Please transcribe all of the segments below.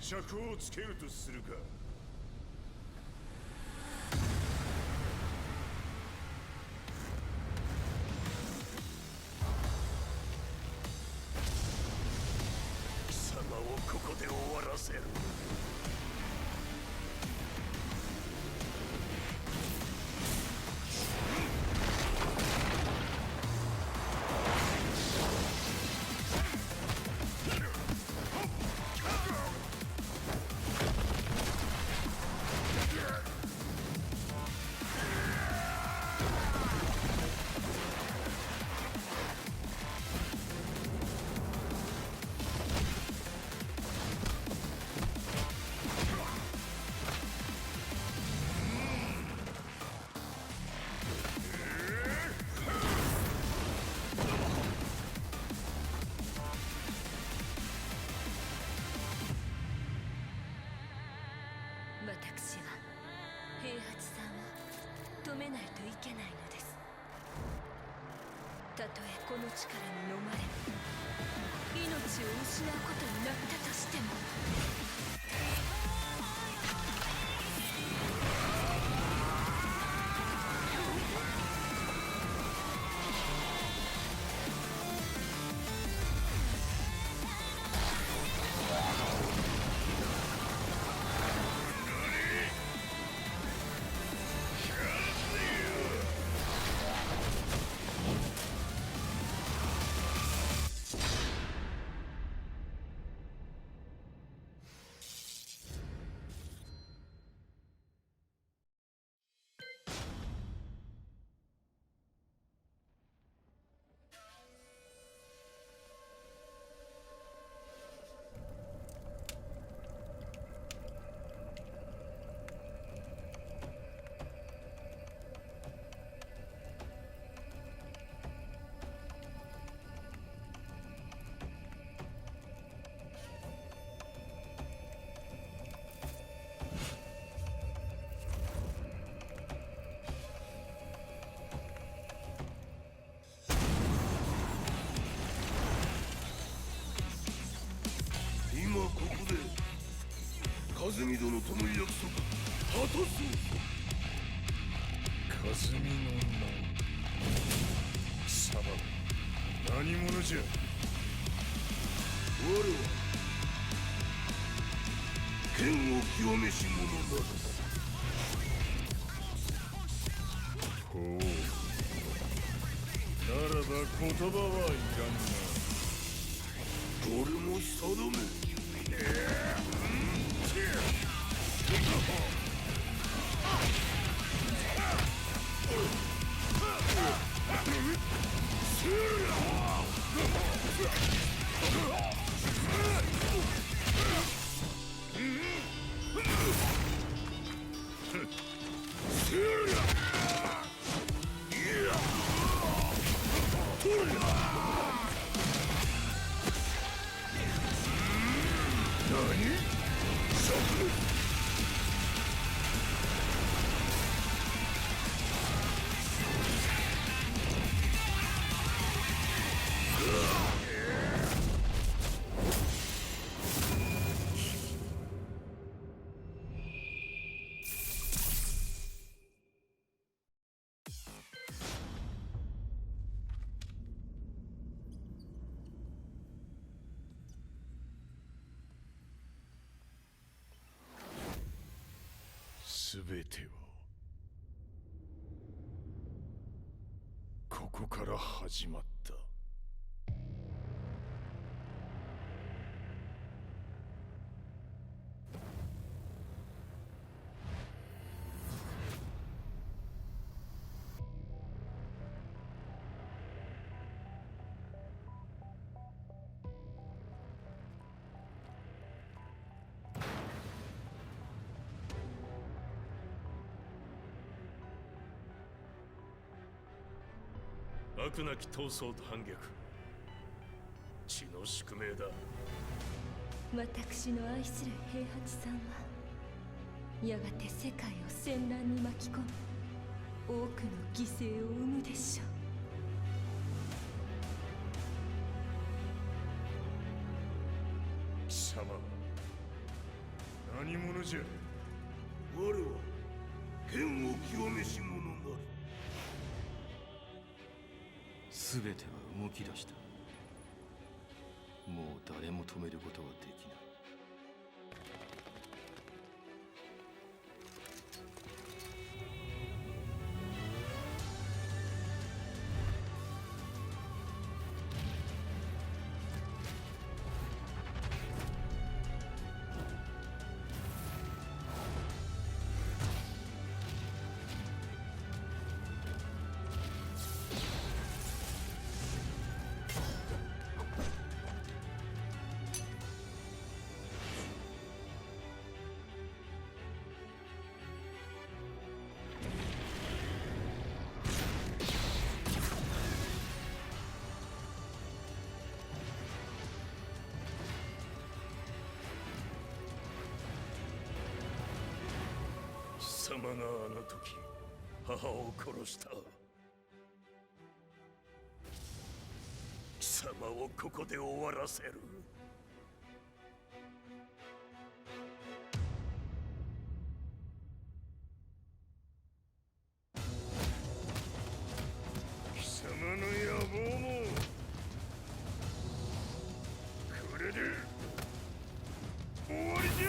尺をつけるとするか。貴様をここで終わらせる。私は平八さんを止めないといけないのです。たとえこの力に飲まれ命を失うことになったとしても。今ここで和美殿との約束果たそう。和美の名貴様何者じゃ。我は剣を極めし者など。ほうならば言葉はいらんな。これも定め。すべてはここから始まった。悪なき闘争と反逆、血の宿命だ。私の愛する平八さんはやがて世界を戦乱に巻き込み多くの犠牲を生むでしょう。貴様何者じゃ。我は剣を清めし者なり。全ては動き出した。もう誰も止めることはできない。貴様があの時母を殺した。貴様をここで終わらせる。貴様の野望もこれで終わりじゃ。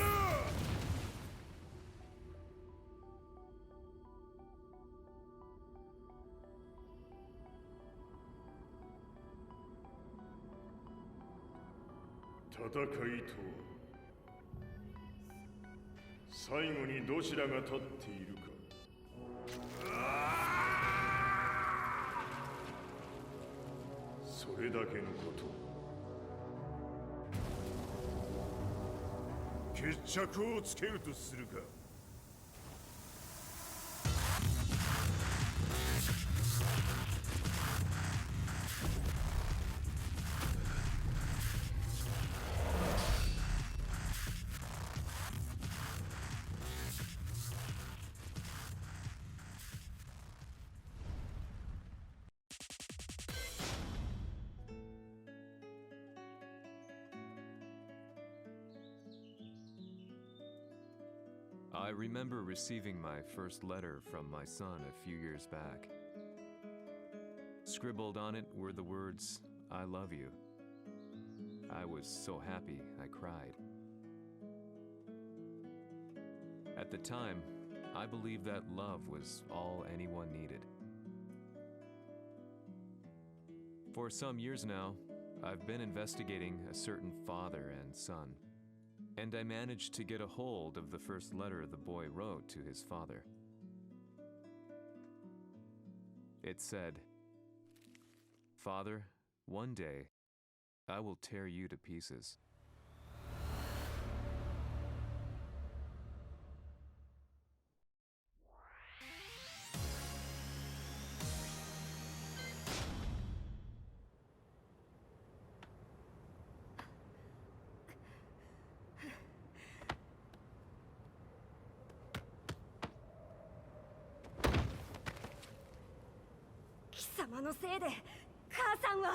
戦いとは最後にどちらが立っているか。それだけのこと。決着をつけるとするか。I remember receiving my first letter from my son a few years back. Scribbled on it were the words, "I love you." I was so happy I cried. At the time, I believed that love was all anyone needed. For some years now, I've been investigating a certain father and son, and I managed to get a hold of the first letter the boy wrote to his father. It said, "Father, one day, I will tear you to pieces." "貴様のせいで母さんは..."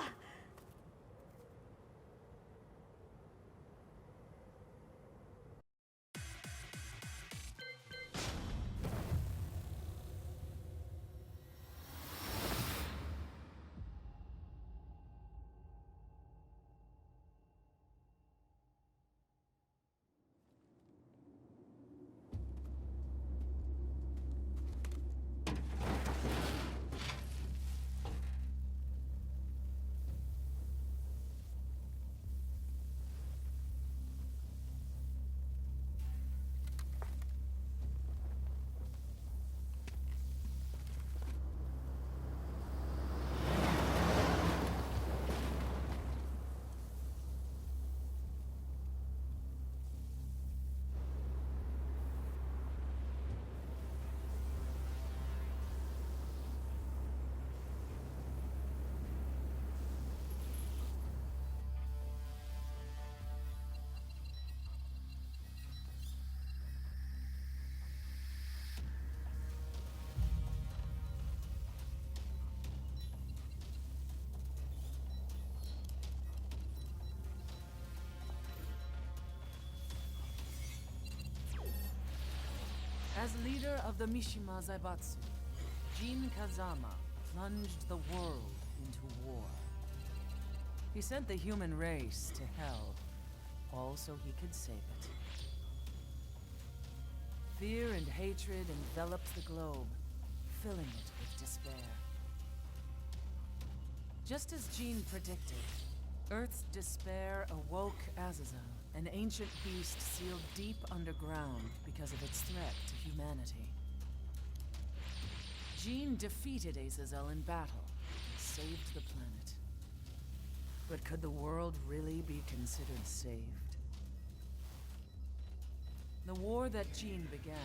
As leader of the Mishima Zaibatsu, Jin Kazama plunged the world into war. He sent the human race to hell, all so he could save it. Fear and hatred enveloped the globe, filling it with despair. Just as Jin predicted, Earth's despair awoke Azazel, an ancient beast sealed deep underground because of its threat to humanity. Jin defeated Azazel in battle and saved the planet. But could the world really be considered saved? The war that Jin began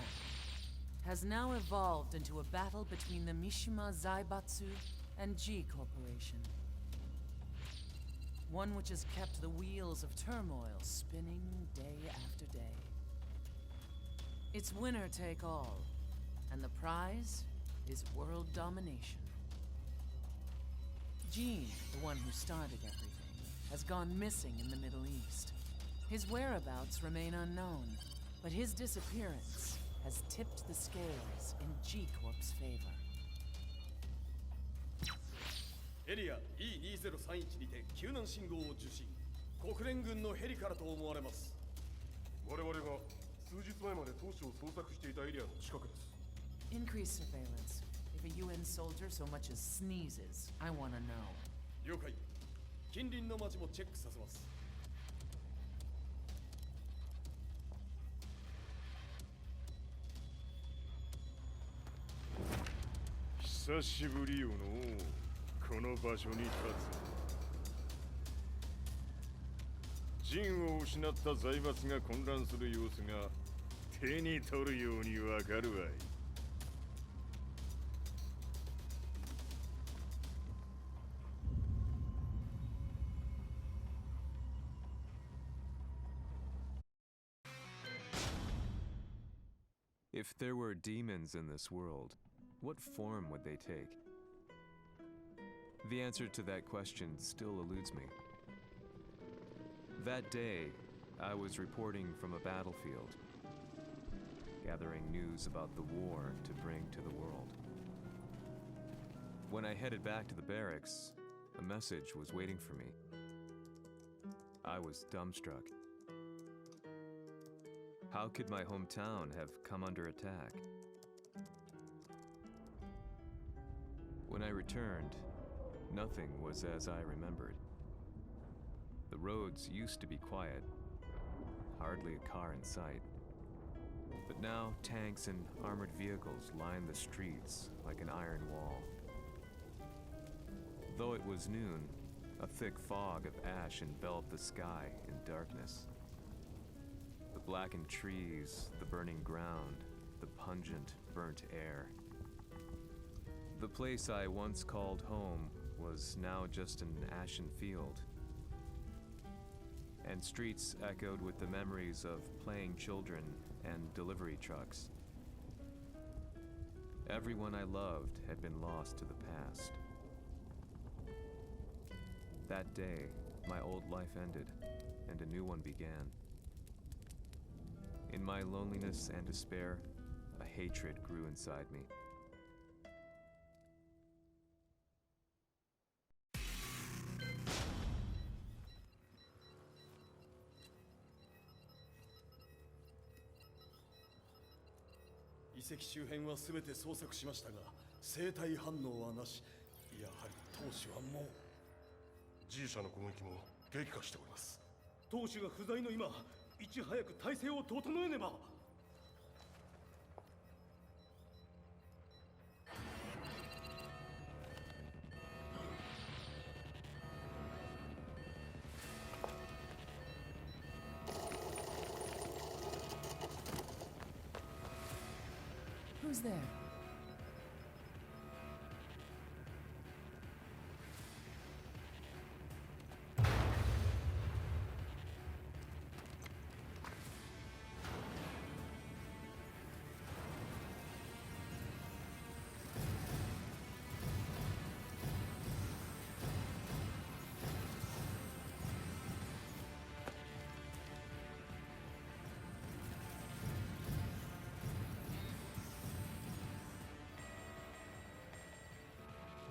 has now evolved into a battle between the Mishima Zaibatsu and G Corporation. One which has kept the wheels of turmoil spinning day after day. It's winner take all, and the prize is world domination. Gene, the one who started everything, has gone missing in the Middle East. His whereabouts remain unknown, but his disappearance has tipped the scales in G-Corp's favor. エリア E2031 にて救難信号を受信。国連軍のヘリからと思われます。我々が数日前まで当初を捜索していたエリアの近くです。 Increase surveillance. If a UN soldier so much as sneezes, I want to know. 了解。近隣の町もチェックさせます。久しぶりよのこの場所に立つ。陣を失った財閥が混乱する様子が手に取るようにわかるわい。If there were demons in this world, what form would they take? The answer to that question still eludes me. That day, I was reporting from a battlefield, gathering news about the war to bring to the world. When I headed back to the barracks, a message was waiting for me. I was dumbstruck. How could my hometown have come under attack? When I returned, nothing was as I remembered. The roads used to be quiet, hardly a car in sight. But now tanks and armored vehicles line the streets like an iron wall. Though it was noon, a thick fog of ash enveloped the sky in darkness. The blackened trees, the burning ground, the pungent, burnt air. The place I once called home was now just an ashen field. And streets echoed with the memories of playing children and delivery trucks. Everyone I loved had been lost to the past. That day, my old life ended, and a new one began. In my loneliness and despair, a hatred grew inside me.遺跡周辺は全て捜索しましたが、生体反応はなし。やはり当主はもう。G 社の攻撃も激化しております。当主が不在の今、いち早く体制を整えねば。Who's there?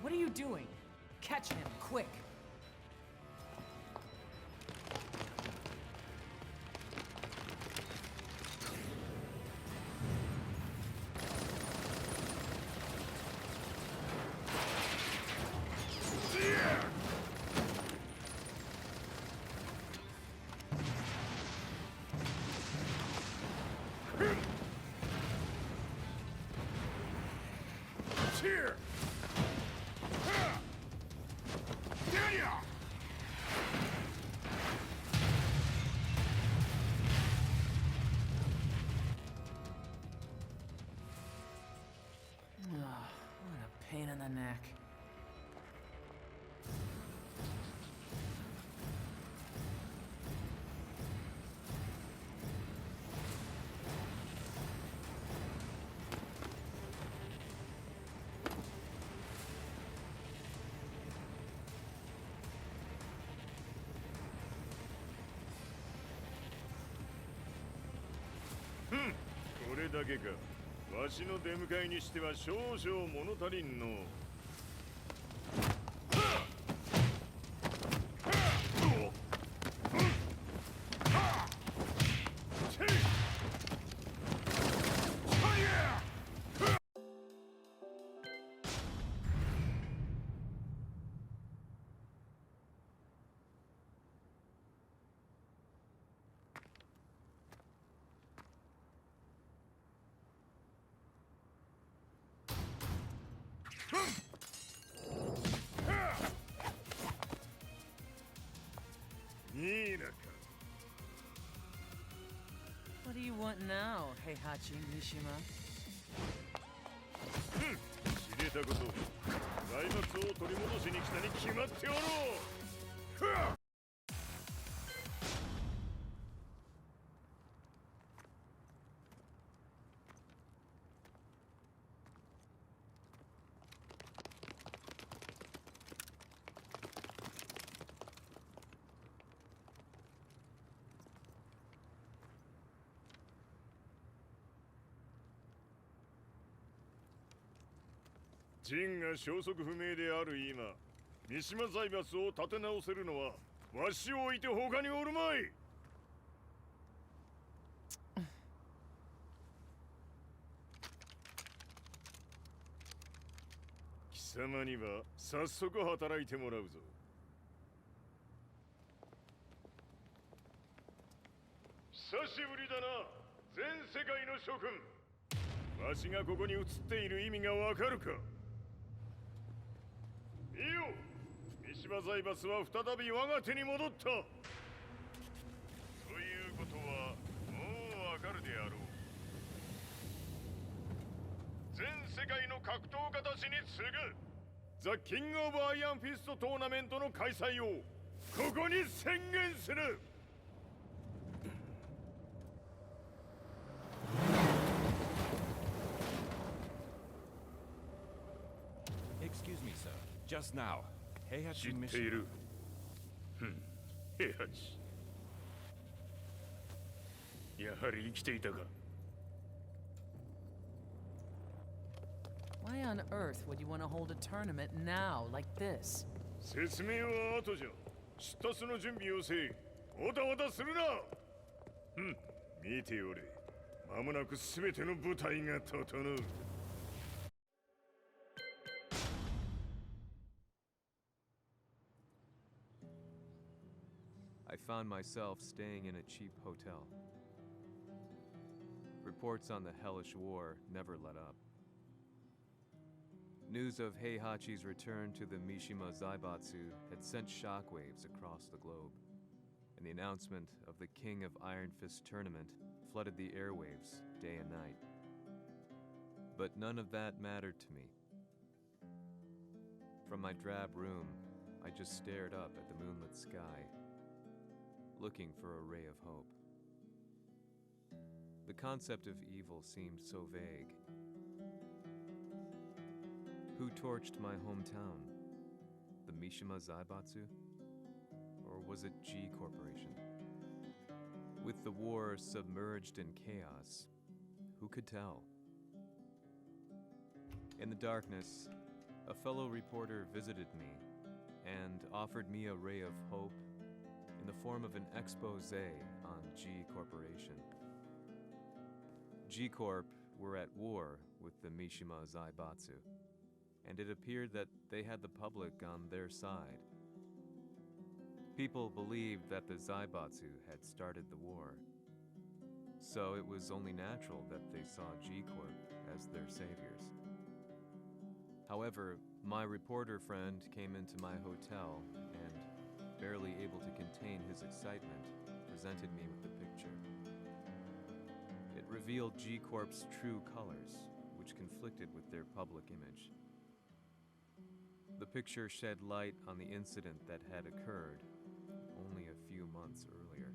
What are you doing? Catch him, quick! Here! What a pain in the neck. Hmm. これだけか。わしの出迎えにしては少々物足りんの。ミイラか。What do you want now, Heihachi Mishima? 知れたこと。財閥を取り戻しに来たに決まっておろう。陣が消息不明である今、三島財閥を立て直せるのはわしを置いて他におるまい。貴様には早速働いてもらうぞ。久しぶりだな、全世界の諸君。わしがここに映っている意味がわかるか。いいよ、三島財閥は再び我が手に戻った。ということはもうわかるであろう。全世界の格闘家たちに次ぐザ・キング・オブ・アイアンフィストトーナメントの開催をここに宣言する。Excuse me, sir. Just now, 知 Heihachi ってい Mishima. る。平八。やはり生きていたか。Why on earth would you want to hold a tournament now, like this? 説明は後じゃ。出立の準備をせい。おたおたするな。見ておれ。間もなく全ての部隊が整う。I found myself staying in a cheap hotel. Reports on the hellish war never let up. News of Heihachi's return to the Mishima Zaibatsu had sent shockwaves across the globe, and the announcement of the King of Iron Fist tournament flooded the airwaves day and night. But none of that mattered to me. From my drab room, I just stared up at the moonlit sky, looking for a ray of hope. The concept of evil seemed so vague. Who torched my hometown? The Mishima Zaibatsu? Or was it G Corporation? With the war submerged in chaos, who could tell? In the darkness, a fellow reporter visited me and offered me a ray of hope in the form of an expose on G Corporation. G Corp were at war with the Mishima Zaibatsu, and it appeared that they had the public on their side. People believed that the Zaibatsu had started the war, so it was only natural that they saw G Corp as their saviors. However, my reporter friend came into my hotel and, barely able to contain his excitement, presented me with the picture. It revealed G Corp's true colors, which conflicted with their public image. The picture shed light on the incident that had occurred only a few months earlier.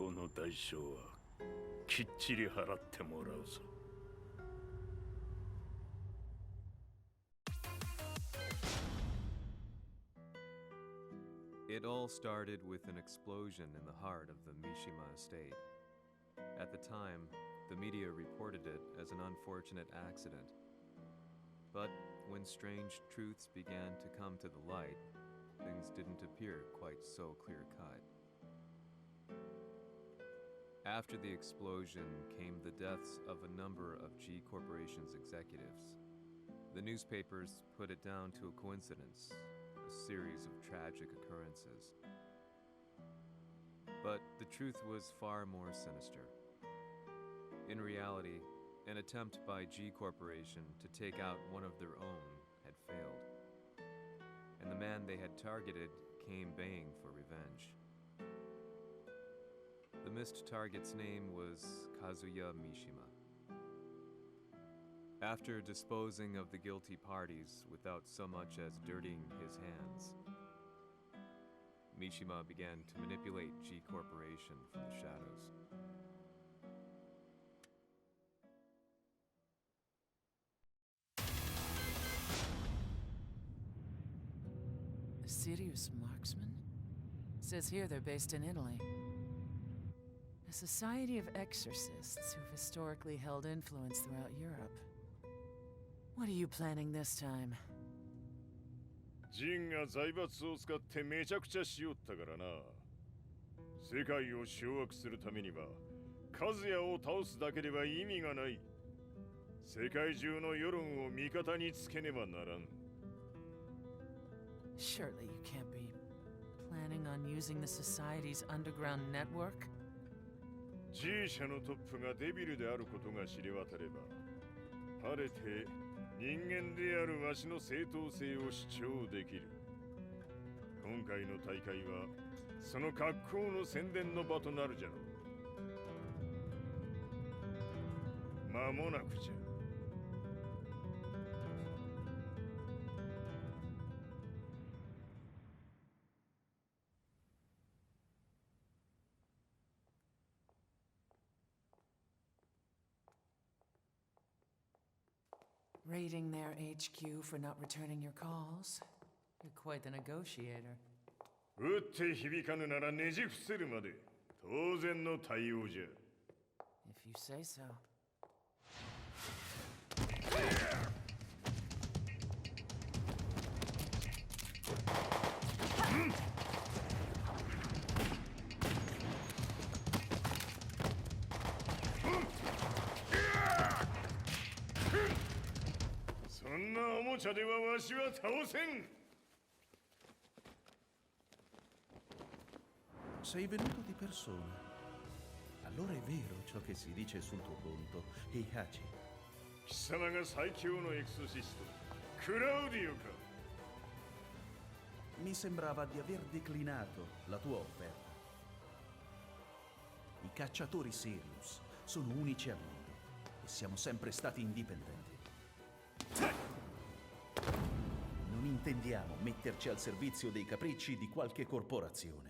この代償はきっちり払ってもらうぞ。It all started with an explosion in the heart of the Mishima estate. At the time, the media reported it as an unfortunate accident. But when strange truths began to come to the light, things didn't appear quite so clear-cut. After the explosion came the deaths of a number of G Corporation's executives. The newspapers put it down to a coincidence, a series of tragic occurrences. But the truth was far more sinister. In reality, an attempt by G Corporation to take out one of their own had failed, and the man they had targeted came baying for revenge. The missed target's name was Kazuya Mishima. After disposing of the guilty parties without so much as dirtying his hands, Mishima began to manipulate G Corporation from the shadows. A serious marksman? Says here they're based in Italy. A society of exorcists who've historically held influence throughout Europe. What are you planning this time? ジンが財閥を使ってめちゃくちゃしよったからな。世界を掌握するためにはカズヤを倒すだけでは意味がない。世界中の世論を味方につけねばならん。Surely you can't be planning on using the society's underground network? G 社のトップがデビルであることが知れ渡れば、晴れて人間であるわしの正当性を主張できる。今回の大会はその格好の宣伝の場となるじゃろう。間もなくじゃ。Raiding their HQ for not returning your calls. You're quite the negotiator. 打って響かぬならねじ伏せるまで当然の対応じゃ。 If you say so. そんなおもちゃではわしは倒せん。 Sei venuto di persona. Allora è vero ciò che si dice sul tuo conto, Heihachi. 貴様が最強のエクソシストクラウディオか。 Mi sembrava di aver declinato la tua offerta. I cacciatori Sirius sono unici al mondo e siamo sempre stati indipendenti. Non intendiamo metterci al servizio dei capricci di qualche corporazione.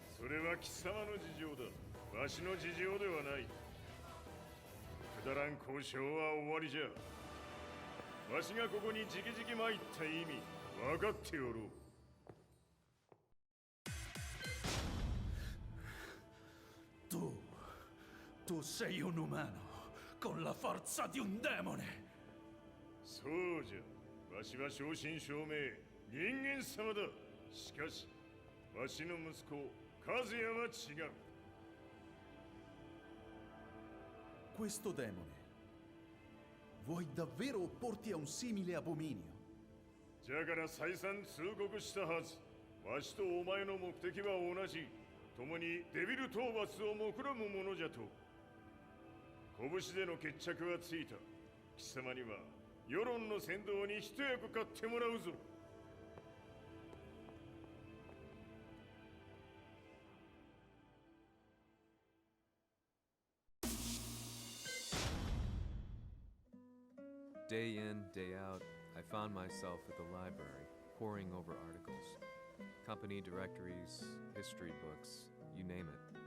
それは貴様の事情だ。わしの事情ではない。くだらん交渉は終わりじゃ。わしがここにじきじき参った意味分かっておろう。 Tu sei un umano con la forza di un demone. そうじゃ。わしは正真正銘人間様だ。しかしわしの息子和也は違う。 Questo demone, vuoi davvero opporti a un simile abominio? じゃから再三通告したはず。わしとお前の目的は同じ。共にデビル討伐を目論むものじゃと。拳での決着はついた。貴様には世論の先導に一役買ってもらうぞ。 Day in, day out, I found myself at the library, poring over articles. Company directories, history books, you name it.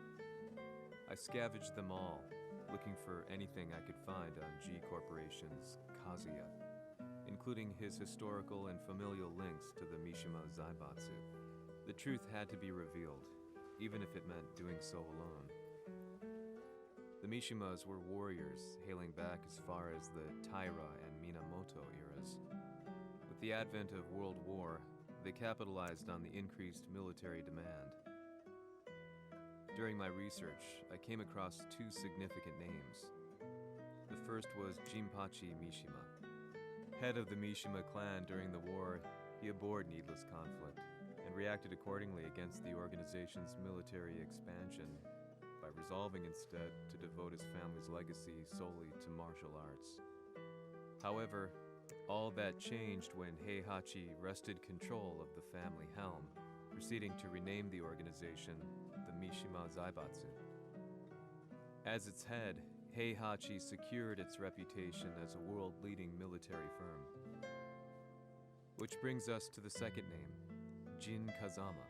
I scavenged them all, looking for anything I could find on G Corporation's Kazuya, including his historical and familial links to the Mishima Zaibatsu. The truth had to be revealed, even if it meant doing so alone. The Mishimas were warriors hailing back as far as the Taira and Minamoto eras. With the advent of World War, they capitalized on the increased military demand. During my research, I came across two significant names. The first was Jinpachi Mishima. Head of the Mishima clan during the war, he abhorred needless conflict and reacted accordingly against the organization's military expansion by resolving instead to devote his family's legacy solely to martial arts. However, all that changed when Heihachi wrested control of the family helm, proceeding to rename the organization the Mishima Zaibatsu. As its head, Heihachi secured its reputation as a world-leading military firm. Which brings us to the second name, Jin Kazama.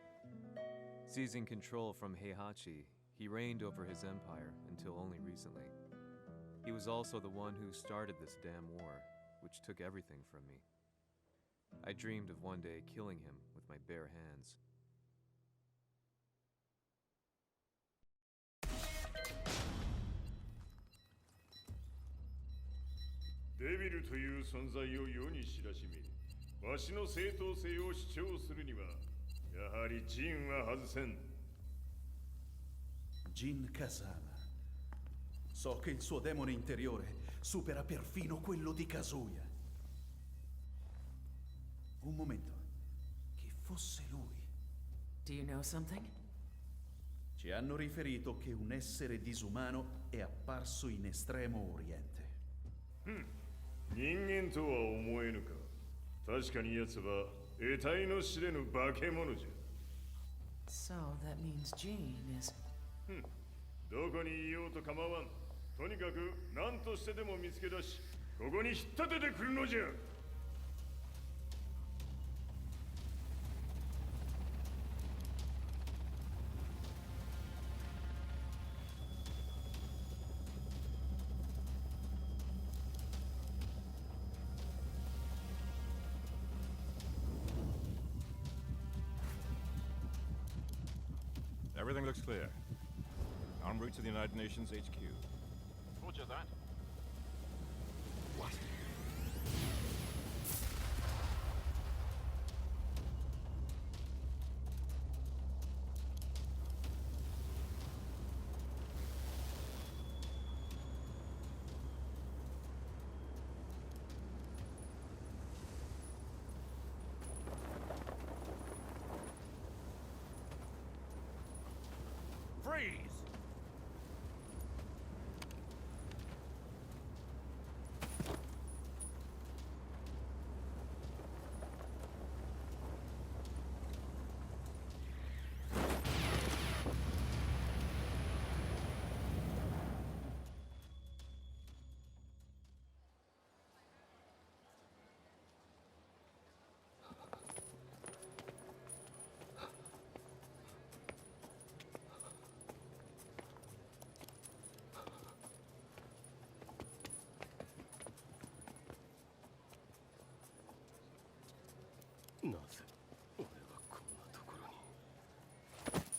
Seizing control from Heihachi, he reigned over his empire until only recently. He was also the one who started this damn war, which took everything from me. I dreamed of one day killing him with my bare hands. デビルという存在を世に知らしめ、わしの正当性を主張するには、やはりジンは外せん。 Jin Kazama. So che il suo demone interiore supera perfino quello di Kazuya. Un momento. Che fosse lui. Do you know something? Ci hanno riferito che un essere disumano è apparso in Estremo Oriente. 人間とは思えぬか。確かに奴は得体の知れぬ化け物じゃ。 So that means Jean is... どこにいようと構わん。とにかく何としてでも見つけ出し、ここに引っ立ててくるのじゃ。 Heihachi Everything looks clear. En route to the United Nations HQ. Roger that. What? Freeze!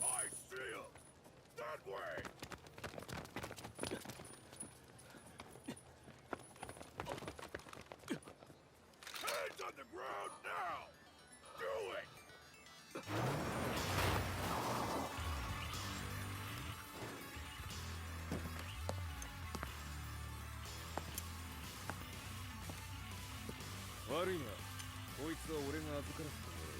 I see him! That way! Hands on the ground now! Do it! Worry not. こいつは俺が預からせてもらう。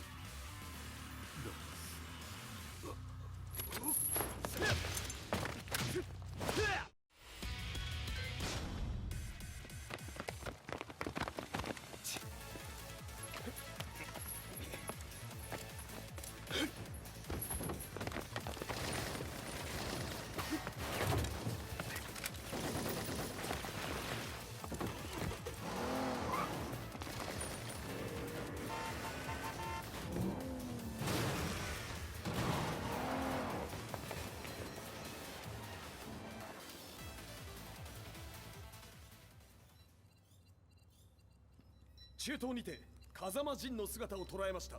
中東にて風間陣の姿を捉えました。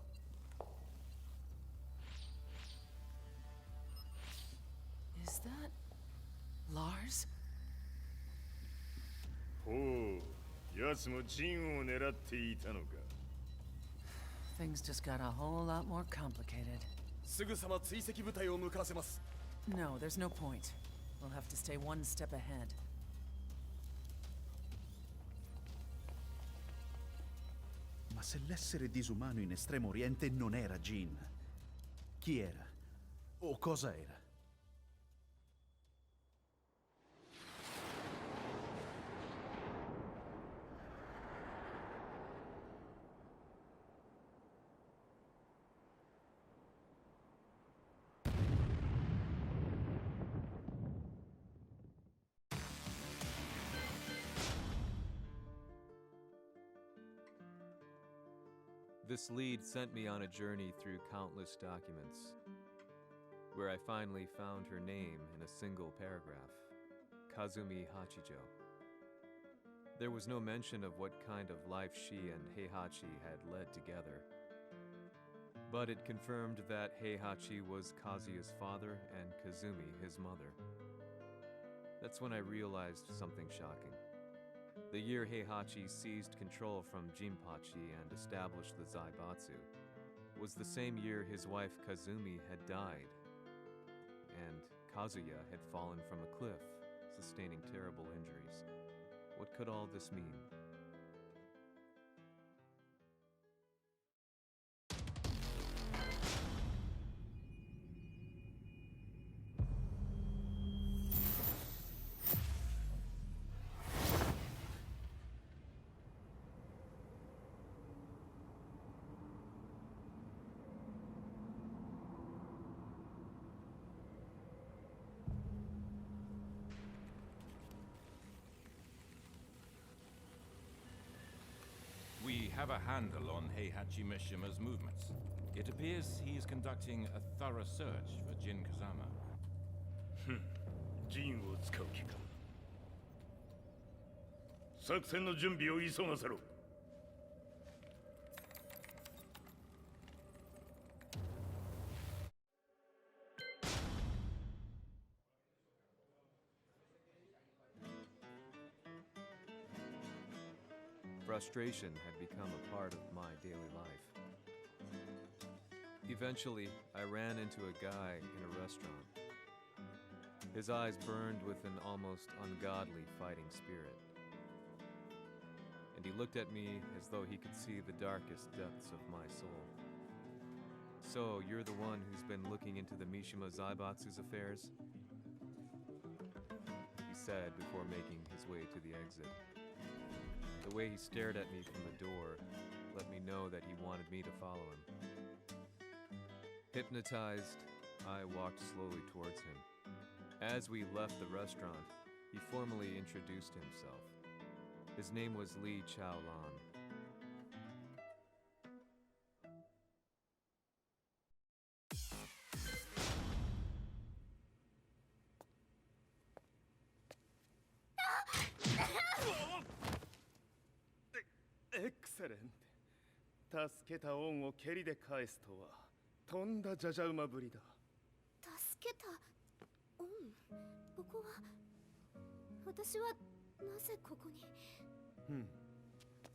Is that Lars? ほう、奴も陣を狙っていたのか。Things just got a whole lot more complicated. すぐさま追跡部隊を向かわせます。No, there's no point. We'll have to stay one step ahead. Ma se l'essere disumano in Estremo Oriente non era Jin, chi era? O cosa era? This lead sent me on a journey through countless documents, where I finally found her name in a single paragraph, Kazumi Hachijo. There was no mention of what kind of life she and Heihachi had led together, but it confirmed that Heihachi was Kazuya's father and Kazumi his mother. That's when I realized something shocking. The year Heihachi seized control from Jinpachi and established the Zaibatsu was the same year his wife Kazumi had died, and Kazuya had fallen from a cliff, sustaining terrible injuries. What could all this mean? We have a handle on Heihachi Mishima's movements. It appears he is conducting a thorough search for Jin Kazama. 陣を使う気か。作戦の準備を急がせろ。Frustration had become a part of my daily life. Eventually, I ran into a guy in a restaurant. His eyes burned with an almost ungodly fighting spirit. And he looked at me as though he could see the darkest depths of my soul. So, you're the one who's been looking into the Mishima Zaibatsu's affairs? He said before making his way to the exit. The way he stared at me from the door let me know that he wanted me to follow him. Hypnotized, I walked slowly towards him. As we left the restaurant, he formally introduced himself. His name was Li Chaolan. Excellent. 助けた恩を蹴りで返すとはとんだじゃじゃ馬ぶりだ。助けた恩。ここは私はなぜここに。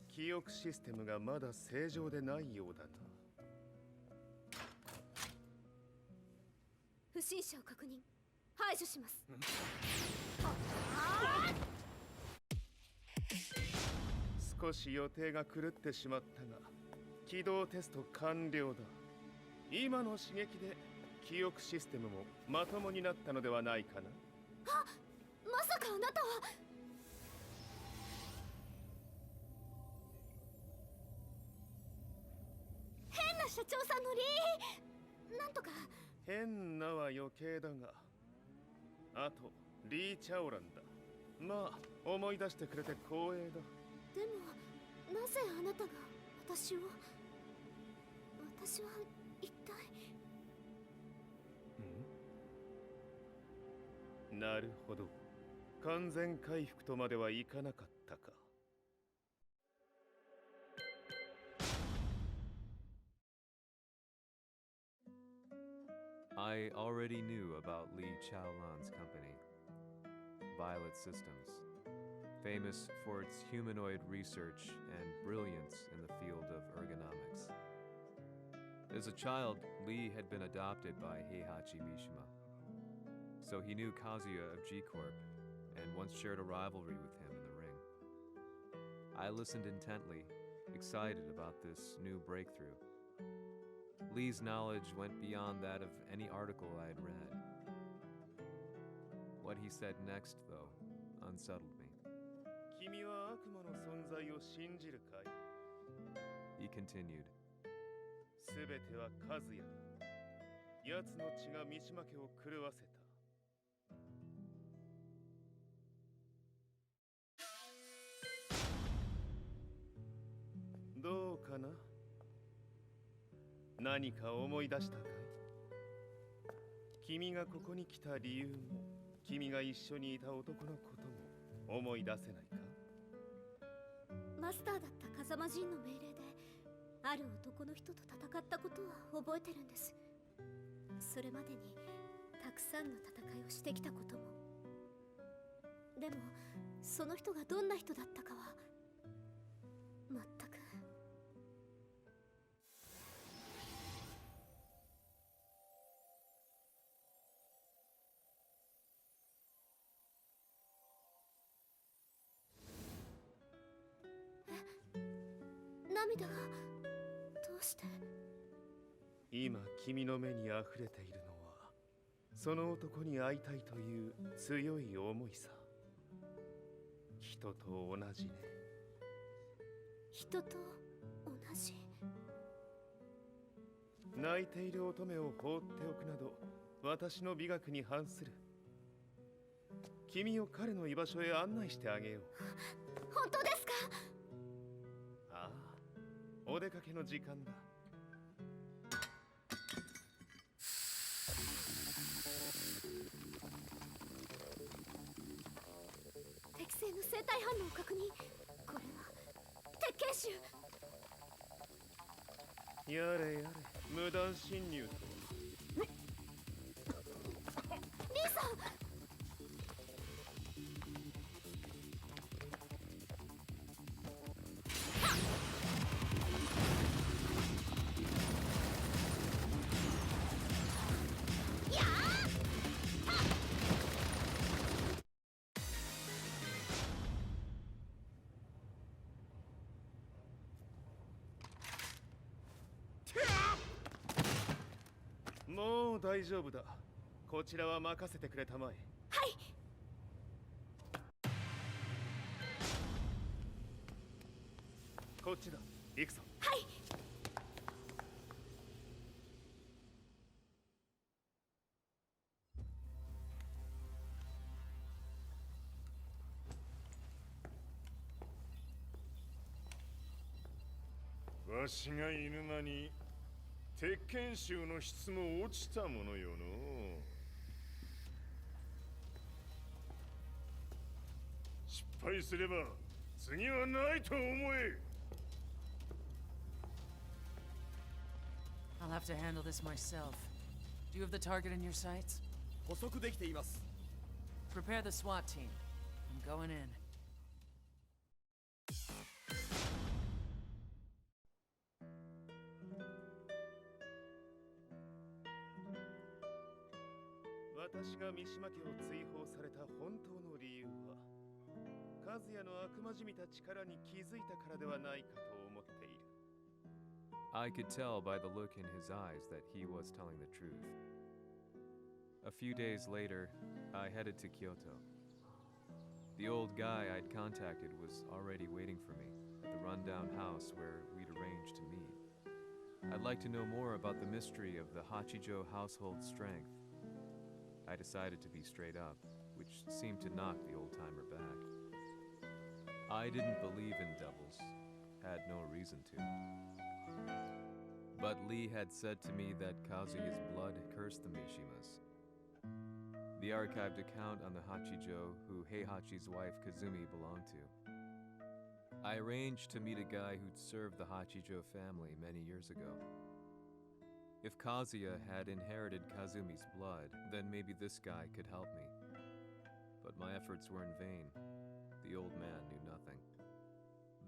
記憶システムがまだ正常でないようだな。不審者を確認。排除します。少し予定が狂ってしまったが、起動テスト完了だ。今の刺激で記憶システムもまともになったのではないかな。まさかあなたは。変な社長さんのなんとか。変なは余計だが、あとリー・チャオランだ。まあ思い出してくれて光栄だ。でもなぜあなたが私は一体。なるほど。完全回復とまではいかなかったか。I already knew about Li Chaolan's company, Violet Systems, famous for its humanoid research and brilliance in the field of ergonomics. As a child, Li had been adopted by Heihachi Mishima, so he knew Kazuya of G-Corp and once shared a rivalry with him in the ring. I listened intently, excited about this new breakthrough. Lee's knowledge went beyond that of any article I had read. What he said next, though, unsettled me. 君は悪魔の存在を信じるかい? He continued. すべてはカズヤだ。奴の血が三島家を狂わせた。どうかな？何か思い出したかい？君がここに来た理由も、君が一緒にいた男のことも思い出せないか？マスターだった風間陣の命令で、ある男の人と戦ったことは覚えてるんです。それまでにたくさんの戦いをしてきたことも。でもその人がどんな人だったかは全く。涙がどうして？今君の目にあふれているのはその男に会いたいという強い思いさ。人と同じね。人と同じ。泣いている乙女を放っておくなど私の美学に反する。君を彼の居場所へ案内してあげよう。本当ですか？ああ、お出かけの時間だ。適正の生体反応を確認。これは鉄拳臭。やれやれ、無断侵入と。リーさん。大丈夫だ。こちらは任せてくれたまえ。はい。こっちだ。行くぞ。はい。わしが犬間に鉄拳衆の質も落ちたものよの。失敗すれば次はないと思え。I'll have to handle this myself. Do you have the target in your sights? 捕捉できています。 Prepare the SWAT team. I'm going in. 私が三島家を追放された本当の理由は、和也の悪魔じみた力に気づいたからではないかと思っている。I could tell by the look in his eyes that he was telling the truth. A few days later, I headed to Kyoto. The old guy I'd contacted was already waiting for me at the rundown house where we'd arranged to meet. I'd like to know more about the mystery of the Hachijo household strength. I decided to be straight up, which seemed to knock the old-timer back. I didn't believe in devils, had no reason to. But Lee had said to me that Kazuya's blood cursed the Mishimas. The archived account on the Hachijo who Heihachi's wife Kazumi belonged to. I arranged to meet a guy who'd served the Hachijo family many years ago. If Kazuya had inherited Kazumi's blood, then maybe this guy could help me. But my efforts were in vain. The old man knew nothing.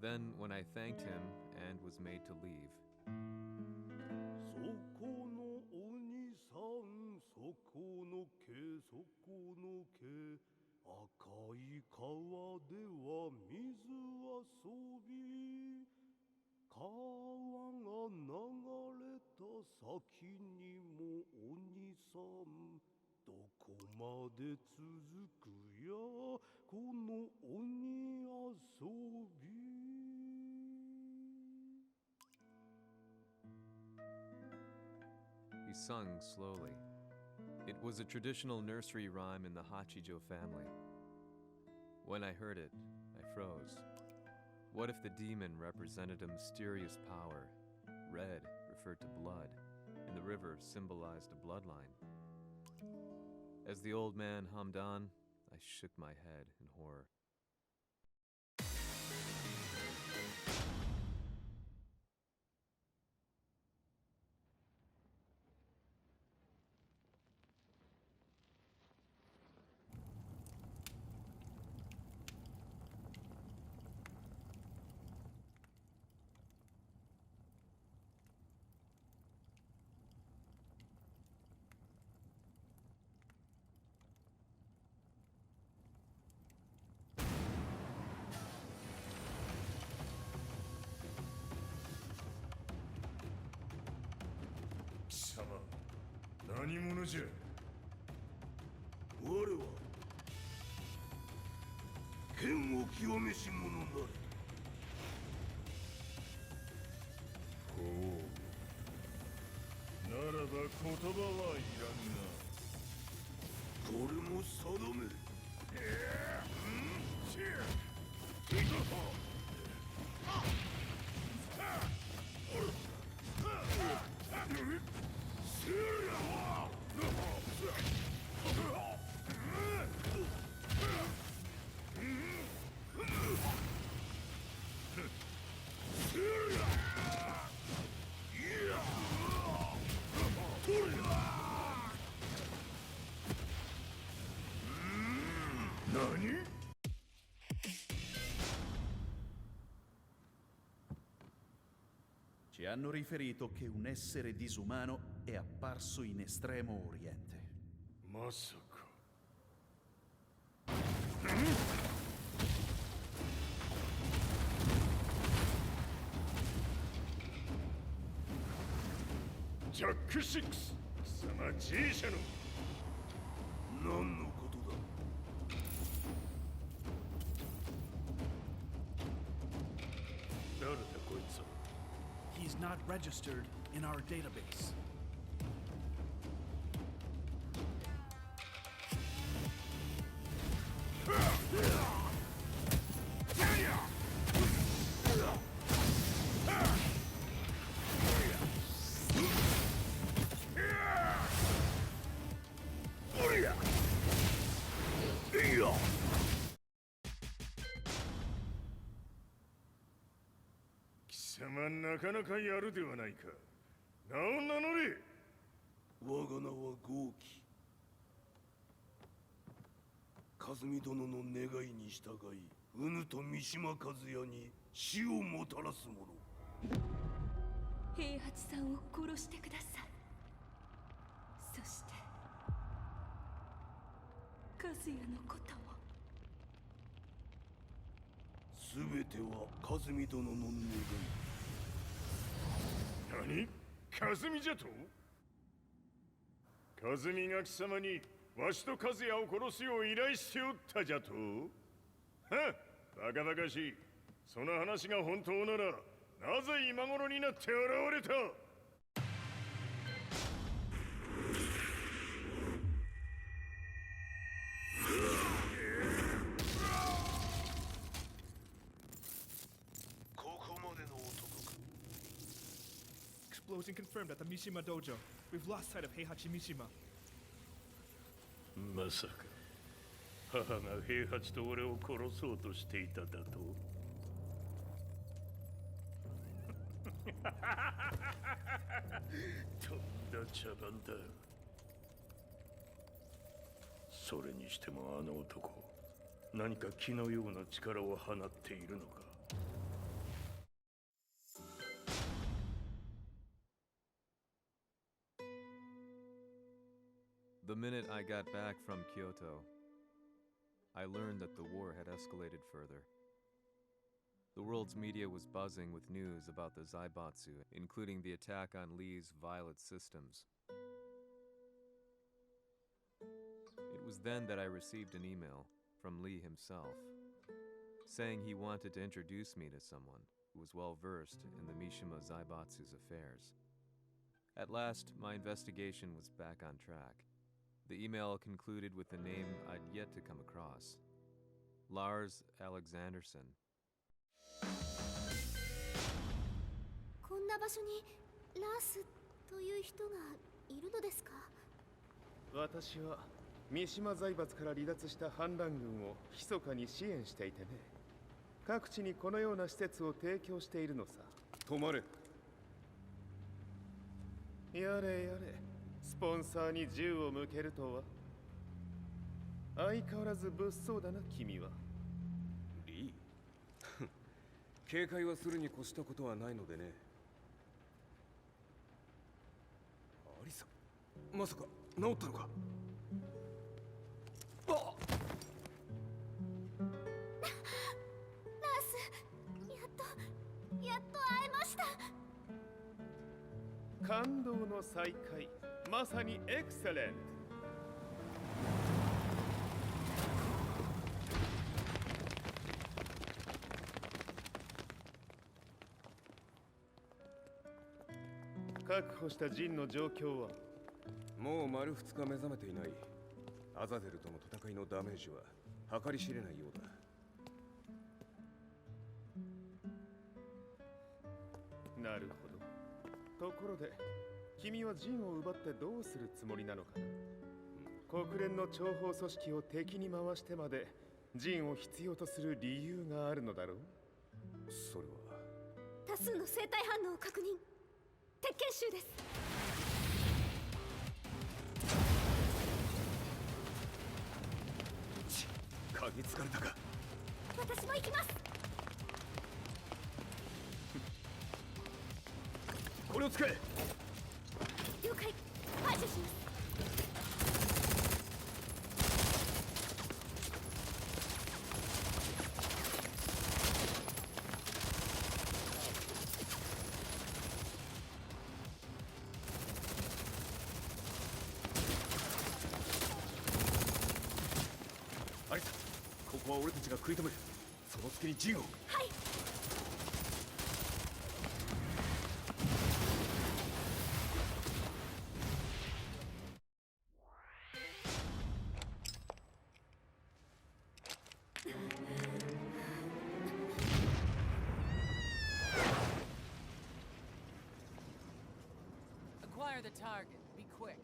Then, when I thanked him and was made to leave, そこのお兄さん、そこの毛、そこの毛、赤い川では水遊び、川が流れた先にもお兄さん、どこまで続くやこの鬼遊び。he sung slowly. It was a traditional nursery rhyme in the Hachijo family. When I heard it, I froze. What if the demon represented a mysterious power? Red referred to blood, and the river symbolized a bloodline. As the old man hummed on, I shook my head in horror. 貴様、何者じゃ。我は剣を清めし者なり。ほう。ならば言葉はいらんな。これも定め。何？ Ci hanno riferito che un essere disumano è apparso in Estremo Oriente. まさか。ジャック6、貴様 G 社の何のことだ。誰だこいつは。 He's not registered in our database. Yeah. 貴様なかなかやるではないか。名を名乗れ。我が名は豪輝。和美殿の願いに従い、うぬと三島和也に死をもたらす者。平八さんを殺してください。そして和也のことも。すべては和美殿の願い。何？和美じゃと？和美が貴様にわしと和也を殺すよう依頼しておったじゃと？はっ、バカバカしい。その話が本当なら、なぜ今頃になって現れた？ここまでの男か。 Explosion confirmed at the Mishima dojo. We've lost sight of Heihachi Mishima. まさか母が平八と俺を殺そうとしていただと。とんだ茶番だ。それにしてもあの男、何か気のような力を放っているのか。The minute I got back from Kyoto, I learned that the war had escalated further. The world's media was buzzing with news about the Zaibatsu, including the attack on Lee's Violet systems. It was then that I received an email from Lee himself, saying he wanted to introduce me to someone who was well versed in the Mishima Zaibatsu's affairs. At last, my investigation was back on track. The email concluded with a name I'd yet to come across: Lars Alexanderson. こんな場所にラースという人がいるのですか？私は三島財閥から離脱した反乱軍を密かに支援していてね。各地にこのような施設を提供しているのさ。止まれ。やれやれ、スポンサーに銃を向けるとは。相変わらず物騒だな、君は。リー警戒はするに越したことはないのでね。アリサ、まさか治ったのか？あっ！ラース、やっと会えました。感動の再会、まさにエクセレント。確保したジンの状況は？もう丸2日目覚めていない。アザゼルとの戦いのダメージは計り知れないようだ。なるほど。ところで、君はジンを奪ってどうするつもりなのかな？国連の諜報組織を敵に回してまでジンを必要とする理由があるのだろう？それは多数の生体反応を確認。鉄拳集です。嗅ぎつかれたか？私も行きます。これを使え。了解。排除します。こは俺たちが食い止める。その隙にジンを。はい。Acquire the target. Be quick.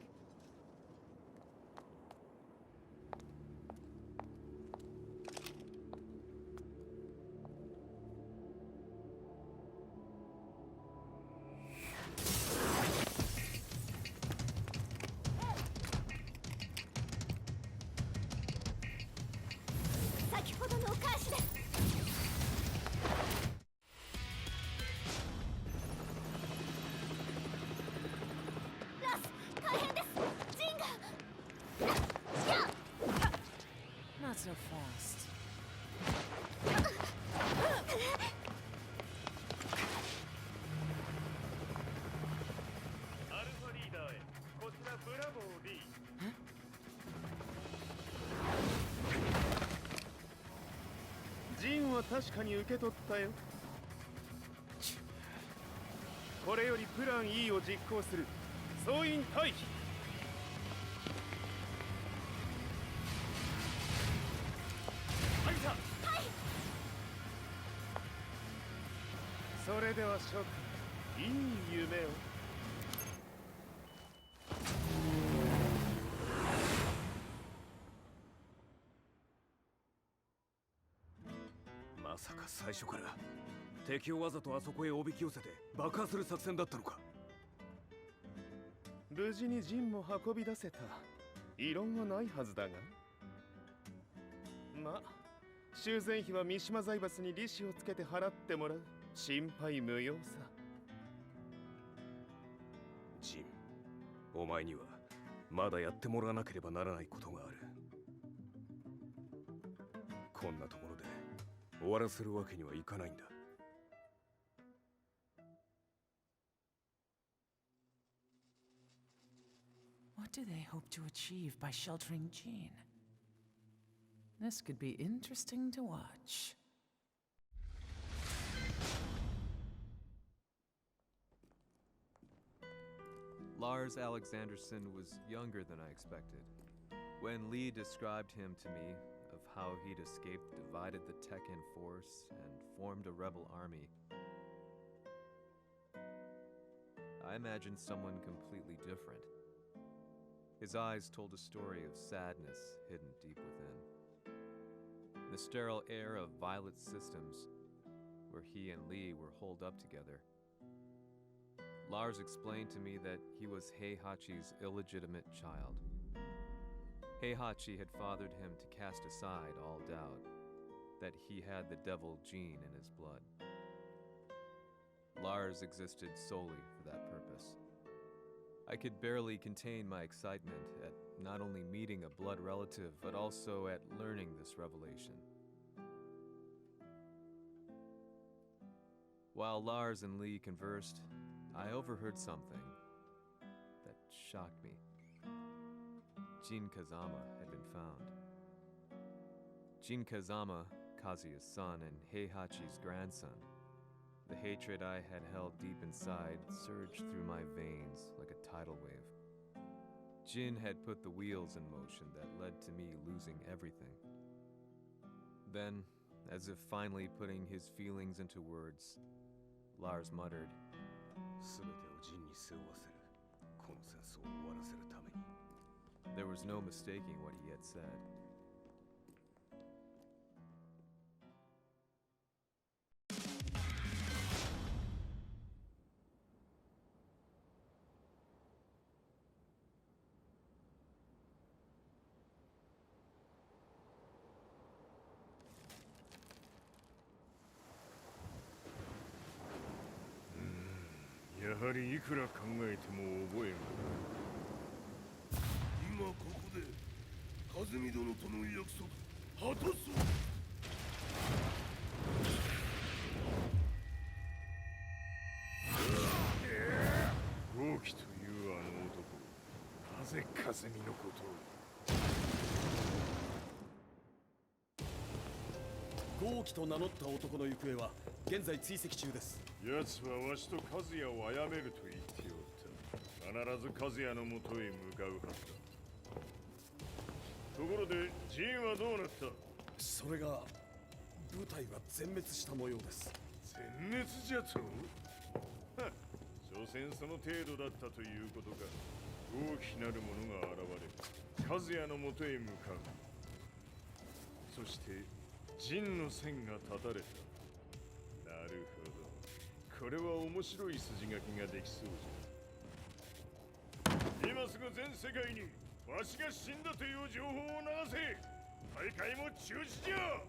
Not so fast. アルファリーダーへ。こちらブラボー D。ジンは確かに受け取ったよ。これよりプラン E を実行する。総員退避。入った。はい。それでは諸君、いい夢を。まさか最初から敵をわざとあそこへおびき寄せて爆破する作戦だったのか。無事にジンも運び出せた。異論はないはずだが。まあ、修繕費は三島財閥に利子をつけて払ってもらう。心配無用さ。ジン、お前にはまだやってもらわなければならないことがある。こんなところで終わらせるわけにはいかないんだ。What do they hope to achieve by sheltering Jean? This could be interesting to watch. Lars Alexanderson was younger than I expected. When Lee described him to me, of how he'd escaped, divided the Tekken force, and formed a rebel army, I imagined someone completely different. His eyes told a story of sadness hidden deep within. In the sterile air of Violet Systems, where he and Lee were holed up together, Lars explained to me that he was Heihachi's illegitimate child. Heihachi had fathered him to cast aside all doubt that he had the devil gene in his blood. Lars existed solely for that purpose. I could barely contain my excitement at not only meeting a blood relative, but also at learning this revelation. While Lars and Lee conversed, I overheard something that shocked me. Jin Kazama had been found. Jin Kazama, Kazuya's son and Heihachi's grandson. The hatred I had held deep inside surged through my veins like a tidal wave. Jin had put the wheels in motion that led to me losing everything. Then, as if finally putting his feelings into words, Lars muttered, There was no mistaking what he had said. やはりいくら考えても覚えが今ここで和美殿との約束果たそう。豪輝というあの男、なぜ風見のことを。豪輝と名乗った男の行方は現在追跡中です。奴はわしと和也を殺めると言っておった。必ず和也のもとへ向かうはずだ。ところでジンはどうなった？それが部隊が全滅した模様です。全滅じゃと？はっ、所詮その程度だったということか。大きなるものが現れ、和也のもとへ向かう。そしてジンの線が断たれた。なるほど、これは面白い筋書きができそうじゃ。今すぐ全世界にわしが死んだという情報を流せ。大会も中止じゃ。